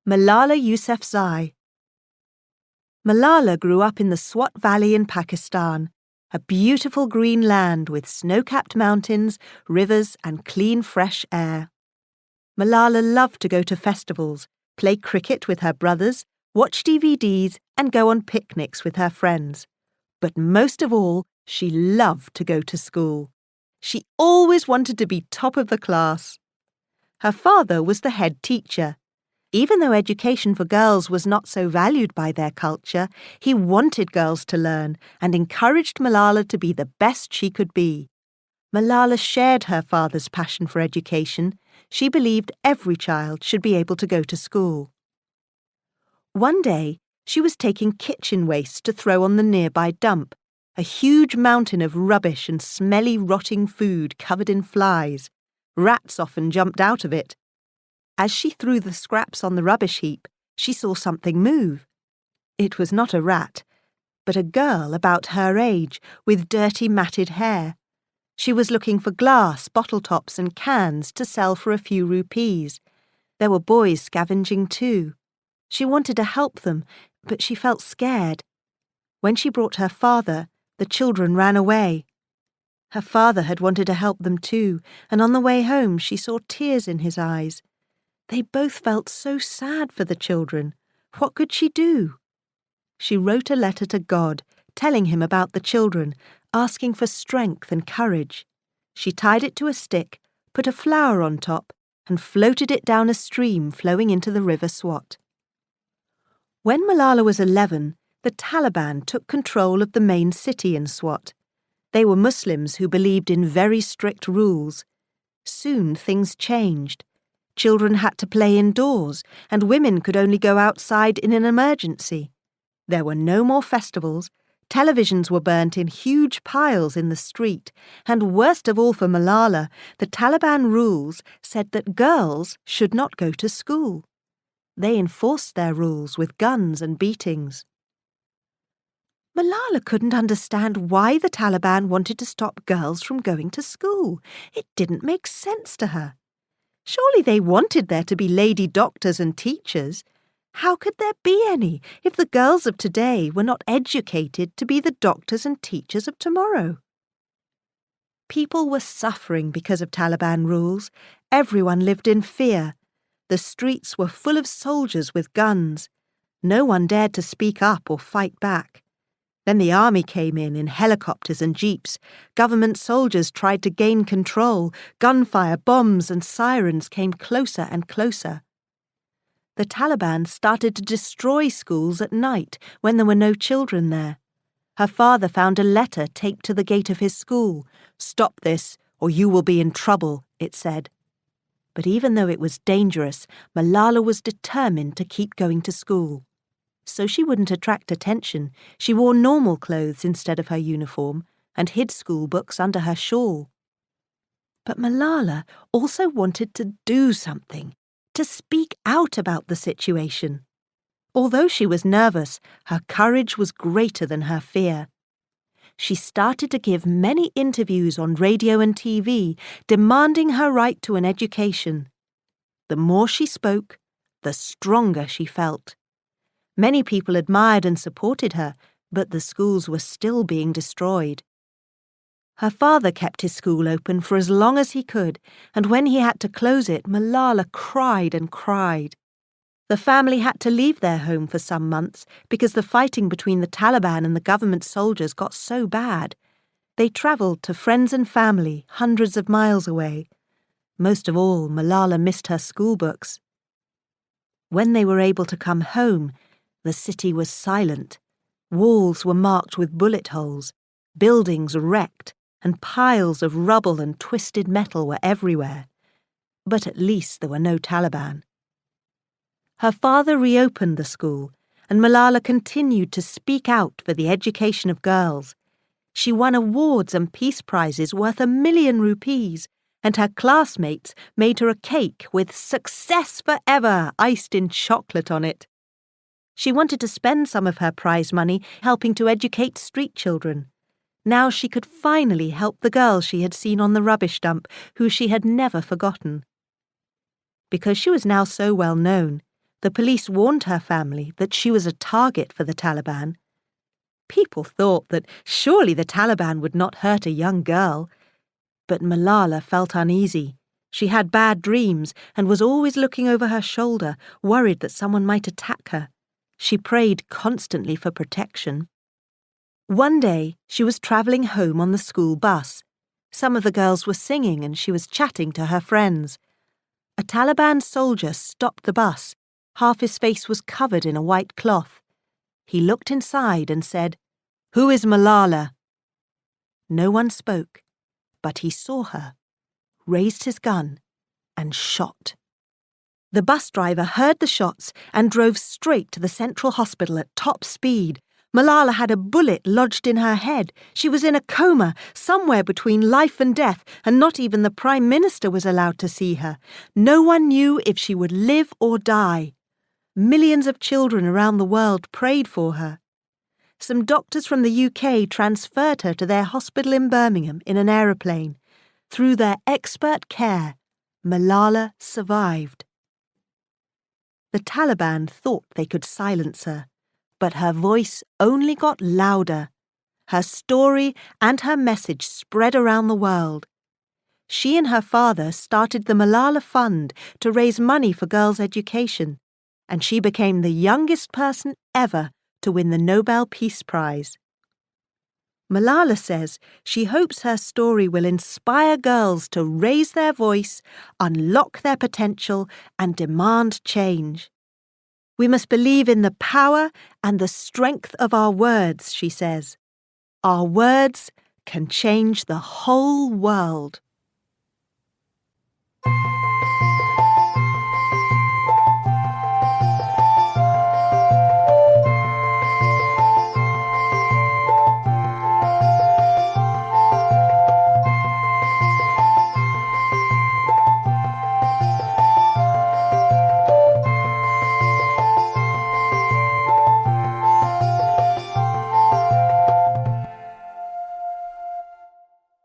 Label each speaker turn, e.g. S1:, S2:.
S1: Malala Yousafzai. Malala grew up in the Swat Valley in Pakistan, a beautiful green land with snow-capped mountains, rivers and clean, fresh air. Malala loved to go to festivals, play cricket with her brothers, watch DVDs and go on picnics with her friends. But most of all, she loved to go to school. She always wanted to be top of the class. Her father was the head teacher. Even though education for girls was not so valued by their culture, he wanted girls to learn and encouraged Malala to be the best she could be. Malala shared her father's passion for education. She believed every child should be able to go to school. One day, she was taking kitchen waste to throw on the nearby dump, a huge mountain of rubbish and smelly, rotting food covered in flies. Rats often jumped out of it. As she threw the scraps on the rubbish heap, she saw something move. It was not a rat, but a girl about her age with dirty matted hair. She was looking for glass, bottle tops and cans to sell for a few rupees. There were boys scavenging too. She wanted to help them, but she felt scared. When she brought her father, the children ran away. Her father had wanted to help them too, and on the way home she saw tears in his eyes. They both felt so sad for the children. What could she do? She wrote a letter to God, telling him about the children, asking for strength and courage. She tied it to a stick, put a flower on top, and floated it down a stream flowing into the river Swat. When Malala was 11, the Taliban took control of the main city in Swat. They were Muslims who believed in very strict rules. Soon things changed. Children had to play indoors, and women could only go outside in an emergency. There were no more festivals, televisions were burnt in huge piles in the street, and worst of all for Malala, the Taliban rules said that girls should not go to school. They enforced their rules with guns and beatings. Malala couldn't understand why the Taliban wanted to stop girls from going to school. It didn't make sense to her. Surely they wanted there to be lady doctors and teachers. How could there be any if the girls of today were not educated to be the doctors and teachers of tomorrow? People were suffering because of Taliban rules. Everyone lived in fear. The streets were full of soldiers with guns. No one dared to speak up or fight back. Then the army came in helicopters and jeeps. Government soldiers tried to gain control. Gunfire, bombs and sirens came closer and closer. The Taliban started to destroy schools at night when there were no children there. Her father found a letter taped to the gate of his school. "Stop this, or you will be in trouble," it said. But even though it was dangerous, Malala was determined to keep going to school. So she wouldn't attract attention, she wore normal clothes instead of her uniform and hid school books under her shawl. But Malala also wanted to do something, to speak out about the situation. Although she was nervous, her courage was greater than her fear. She started to give many interviews on radio and TV, demanding her right to an education. The more she spoke, the stronger she felt. Many people admired and supported her, but the schools were still being destroyed. Her father kept his school open for as long as he could, and when he had to close it, Malala cried and cried. The family had to leave their home for some months because the fighting between the Taliban and the government soldiers got so bad. They travelled to friends and family hundreds of miles away. Most of all, Malala missed her school books. When they were able to come home, the city was silent. Walls were marked with bullet holes, buildings wrecked, and piles of rubble and twisted metal were everywhere. But at least there were no Taliban. Her father reopened the school, and Malala continued to speak out for the education of girls. She won awards and peace prizes worth 1 million rupees, and her classmates made her a cake with "Success Forever" iced in chocolate on it. She wanted to spend some of her prize money helping to educate street children. Now she could finally help the girls she had seen on the rubbish dump, who she had never forgotten. Because she was now so well known, The police warned her family that she was a target for the Taliban. People thought that surely the Taliban would not hurt a young girl. But Malala felt uneasy. She had bad dreams and was always looking over her shoulder, worried that someone might attack her. She prayed constantly for protection. One day, she was travelling home on the school bus. Some of the girls were singing and she was chatting to her friends. A Taliban soldier stopped the bus. Half his face was covered in a white cloth. He looked inside and said, "Who is Malala?" No one spoke, but he saw her, raised his gun, and shot. The bus driver heard the shots and drove straight to the central hospital at top speed. Malala had a bullet lodged in her head. She was in a coma, somewhere between life and death, and not even the Prime Minister was allowed to see her. No one knew if she would live or die. Millions of children around the world prayed for her. Some doctors from the UK transferred her to their hospital in Birmingham in an aeroplane. Through their expert care, Malala survived. The Taliban thought they could silence her, but her voice only got louder. Her story and her message spread around the world. She and her father started the Malala Fund to raise money for girls' education, and she became the youngest person ever to win the Nobel Peace Prize. Malala says she hopes her story will inspire girls to raise their voice, unlock their potential, and demand change. We must believe in the power and the strength of our words, she says. Our words can change the whole world.